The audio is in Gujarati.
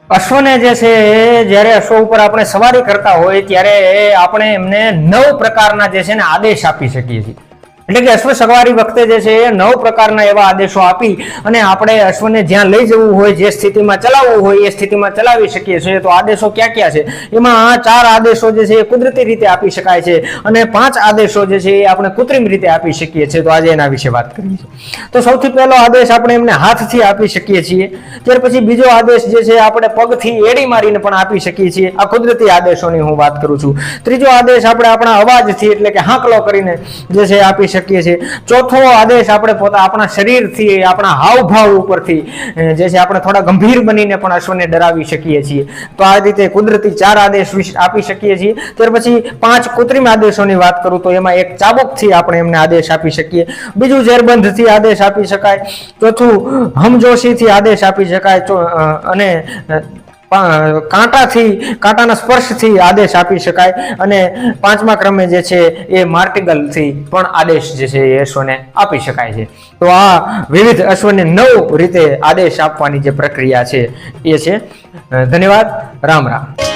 અશ્વને જે છે જ્યારે અશ્વ ઉપર આપણે સવારી કરતા હોય ત્યારે આપણે એમને 9 પ્રકારના જે છે ને આદેશ આપી શકીએ છીએ। એટલે કે અશ્વ સવારી વખતે જે છે એ 9 પ્રકારના એવા આદેશો આપી અને આપણે અશ્વને જ્યાં લઈ જવું હોય, જે સ્થિતિમાં ચલાવવું હોય એ સ્થિતિમાં ચલાવી શકીએ છીએ। તો આદેશો ક્યાં ક્યાં છે? એમાં 4 આદેશો જે છે એ કુદરતી રીતે આપી શકાય છે અને 5 આદેશો જે છે એ આપણે કૃત્રિમ રીતે આપી શકીએ છીએ। તો આજે એના વિશે વાત કરીએ છીએ। તો સૌથી પહેલો આદેશ આપણે એમને હાથથી આપી શકીએ છીએ। ત્યાર પછી બીજો આદેશ જે છે આપણે પગથી એડી મારીને પણ આપી શકીએ છીએ। આ કુદરતી આદેશોની હું વાત કરું છું। ત્રીજો આદેશ આપણે આપણા અવાજથી એટલે કે હાંકલો કરીને જે છે આપી શકીએ છીએ। ચોથો આદેશ આપણે આપણા શરીરથી, આપણા હાવભાવ ઉપરથી જે છે આપણે થોડા ગંભીર બનીને પણ અશ્વને ડરાવી શકીએ છીએ। તો આ રીતે કુદરતી 4 આદેશ આપી શકીએ છીએ। ત્યાર પછી 5 કૃત્રિમ આદેશોની વાત કરું તો એમાં એક ચાબુકથી આપણે એમને આદેશ આપી શકીએ, બીજું ઝેરબંધથી આદેશ આપી શકાય, ચોથું હમજોશીથી આદેશ આપી શકાય અને કાંટાના સ્પર્શથી આદેશ આપી શકાય અને 5મા ક્રમે જે છે એ માર્ટિગલથી પણ આદેશ જે છે એ અશ્વને આપી શકાય છે। તો આ વિવિધ અશ્વને 9 રીતે આદેશ આપવાની જે પ્રક્રિયા છે એ છે। ધન્યવાદ। રામ રામ।